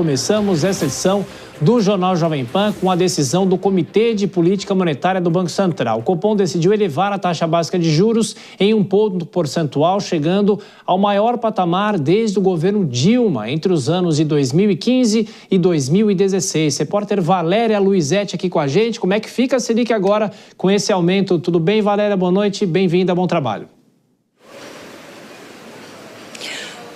começamos essa edição do Jornal Jovem Pan com a decisão do Comitê de Política Monetária do Banco Central. O Copom decidiu elevar a taxa básica de juros em 1 ponto percentual, chegando ao maior patamar desde o governo Dilma, entre os anos de 2015 e 2016. Repórter Valéria Luizetti aqui com a gente. Como é que fica a Selic agora com esse aumento? Tudo bem, Valéria? Boa noite, bem-vinda, bom trabalho.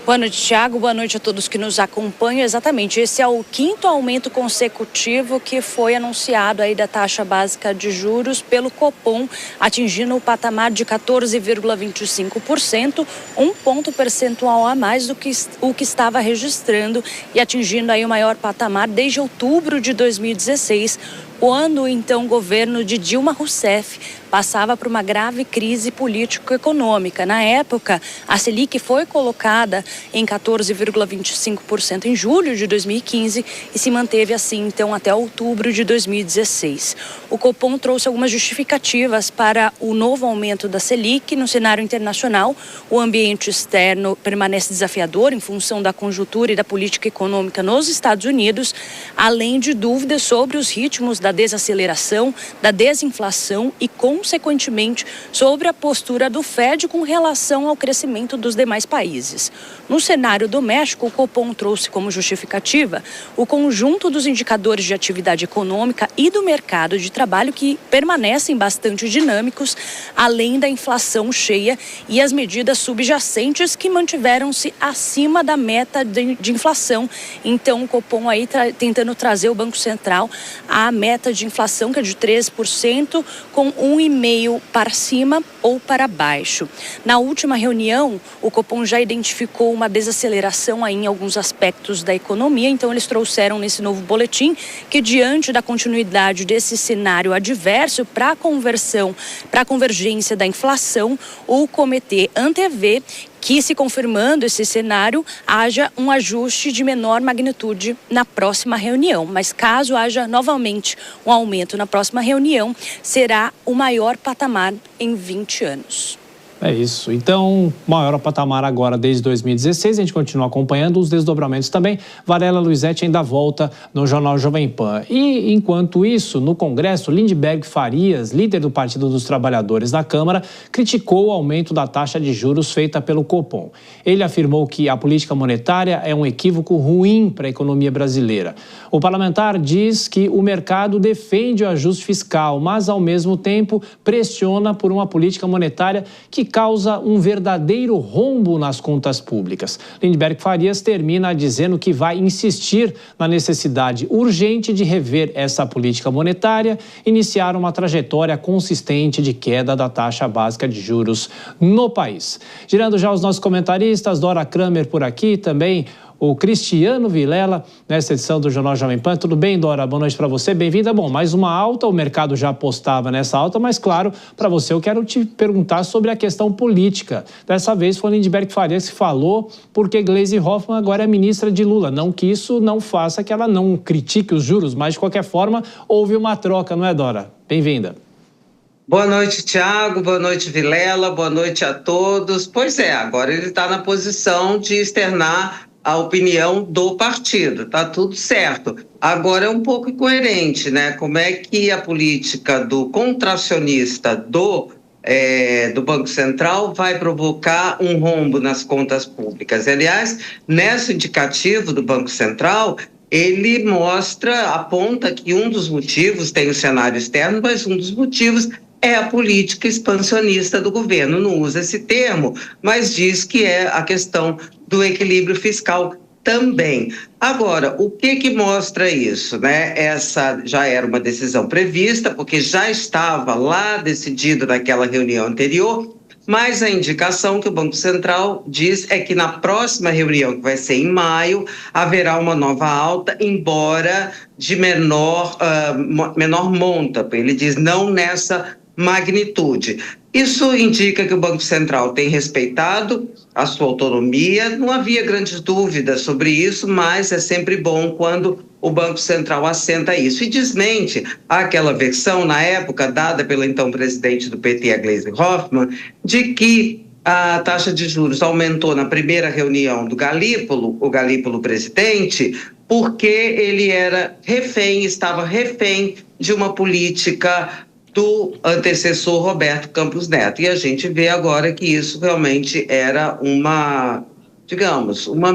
Boa noite, Thiago. Boa noite a todos que nos acompanham. Exatamente, esse é o 5º aumento consecutivo que foi anunciado aí da taxa básica de juros pelo Copom, atingindo o patamar de 14,25%, 1 ponto percentual a mais do que o que estava registrando e atingindo aí o maior patamar desde outubro de 2016, quando então o governo de Dilma Rousseff passava por uma grave crise político-econômica. Na época, a Selic foi colocada em 14,25% em julho de 2015 e se manteve assim então até outubro de 2016. O Copom trouxe algumas justificativas para o novo aumento da Selic. No cenário internacional, o ambiente externo permanece desafiador em função da conjuntura e da política econômica nos Estados Unidos, além de dúvidas sobre os ritmos da desaceleração, da desinflação e, consequentemente, sobre a postura do Fed com relação ao crescimento dos demais países. No cenário doméstico, o Copom trouxe como justificativa o conjunto dos indicadores de atividade econômica e do mercado de trabalho que permanecem bastante dinâmicos, além da inflação cheia e as medidas subjacentes que mantiveram-se acima da meta de inflação. Então, o Copom aí tentando trazer o Banco Central à meta de inflação, que é de 3%, com 1,5% para cima ou para baixo. Na última reunião, o Copom já identificou uma desaceleração aí em alguns aspectos da economia, então eles trouxeram nesse novo boletim que, diante da continuidade desse cenário adverso para a convergência da inflação, o comitê antevê que, se confirmando esse cenário, haja um ajuste de menor magnitude na próxima reunião. Mas caso haja novamente um aumento na próxima reunião, será o maior patamar em 20 anos. É isso. Então, maior patamar agora desde 2016. A gente continua acompanhando os desdobramentos também. Valéria Luizetti ainda volta no Jornal Jovem Pan. E, enquanto isso, no Congresso, Lindenberg Farias, líder do Partido dos Trabalhadores na Câmara, criticou o aumento da taxa de juros feita pelo Copom. Ele afirmou que a política monetária é um equívoco ruim para a economia brasileira. O parlamentar diz que o mercado defende o ajuste fiscal, mas, ao mesmo tempo, pressiona por uma política monetária que causa um verdadeiro rombo nas contas públicas. Lindenberg Farias termina dizendo que vai insistir na necessidade urgente de rever essa política monetária, iniciar uma trajetória consistente de queda da taxa básica de juros no país. Girando já os nossos comentaristas, Dora Kramer por aqui, também o Cristiano Vilela, nessa edição do Jornal Jovem Pan. Tudo bem, Dora? Boa noite para você, bem-vinda. Bom, mais uma alta, o mercado já apostava nessa alta, mas claro, para você eu quero te perguntar sobre a questão política. Dessa vez foi Lindenberg Farias que falou, porque Gleisi Hoffmann agora é ministra de Lula. Não que isso não faça que ela não critique os juros, mas de qualquer forma houve uma troca, não é, Dora? Bem-vinda. Boa noite, Thiago. Boa noite, Vilela. Boa noite a todos. Pois é, agora ele está na posição de externar a opinião do partido, tá tudo certo. Agora é um pouco incoerente, né? Como é que a política do contracionista do Banco Central vai provocar um rombo nas contas públicas? Aliás, nesse indicativo do Banco Central, ele aponta que um dos motivos, tem o cenário externo, mas um dos motivos é a política expansionista do governo. Não usa esse termo, mas diz que é a questão do equilíbrio fiscal também. Agora, o que mostra isso, né? Essa já era uma decisão prevista, porque já estava lá decidido naquela reunião anterior, mas a indicação que o Banco Central diz é que na próxima reunião, que vai ser em maio, haverá uma nova alta, embora de menor monta. Ele diz não nessa magnitude. Isso indica que o Banco Central tem respeitado a sua autonomia. Não havia grandes dúvidas sobre isso, mas é sempre bom quando o Banco Central assenta isso e desmente aquela versão, na época, dada pelo então presidente do PT, a Gleisi Hoffmann, de que a taxa de juros aumentou na primeira reunião do Galípolo, o Galípolo presidente, porque ele estava refém de uma política do antecessor Roberto Campos Neto. E a gente vê agora que isso realmente era uma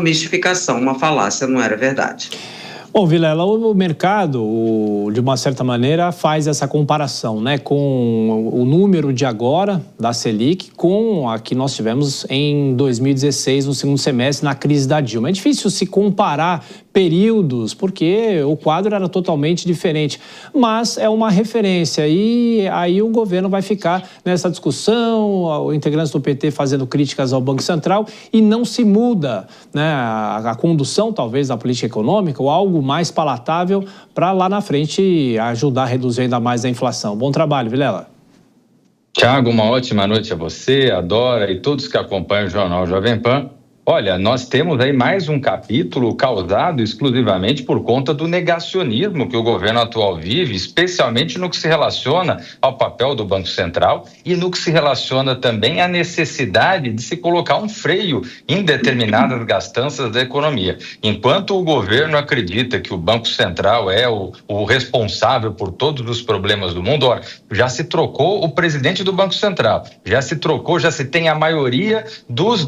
mistificação, uma falácia, não era verdade. Bom, Vilela, o mercado, de uma certa maneira, faz essa comparação, né, com o número de agora, da Selic, com a que nós tivemos em 2016, no segundo semestre, na crise da Dilma. É difícil se comparar períodos, porque o quadro era totalmente diferente, mas é uma referência e aí o governo vai ficar nessa discussão, os integrantes do PT fazendo críticas ao Banco Central e não se muda, né, a condução talvez da política econômica ou algo mais palatável para lá na frente ajudar a reduzir ainda mais a inflação. Bom trabalho, Vilela. Tiago, uma ótima noite a você, a Dora e todos que acompanham o Jornal Jovem Pan. Olha, nós temos aí mais um capítulo causado exclusivamente por conta do negacionismo que o governo atual vive, especialmente no que se relaciona ao papel do Banco Central e no que se relaciona também à necessidade de se colocar um freio em determinadas gastanças da economia. Enquanto o governo acredita que o Banco Central é o responsável por todos os problemas do mundo, olha, já se trocou o presidente do Banco Central, já se tem a maioria dos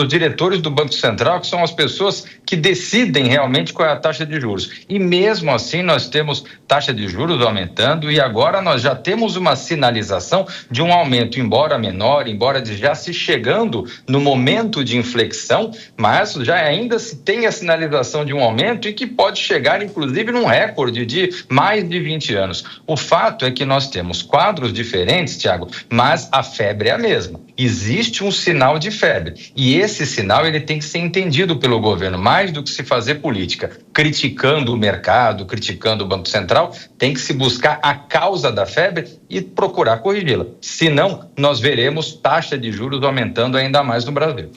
diretores do Banco Central, que são as pessoas que decidem realmente qual é a taxa de juros. E mesmo assim nós temos taxa de juros aumentando e agora nós já temos uma sinalização de um aumento, embora menor, embora já se chegando no momento de inflexão, mas já ainda se tem a sinalização de um aumento e que pode chegar inclusive num recorde de mais de 20 anos. O fato é que nós temos quadros diferentes, Tiago, mas a febre é a mesma. Existe um sinal de febre e esse sinal ele tem que ser entendido pelo governo, mais do que se fazer política, criticando o mercado, criticando o Banco Central, tem que se buscar a causa da febre e procurar corrigi-la. Senão, nós veremos taxa de juros aumentando ainda mais no Brasil.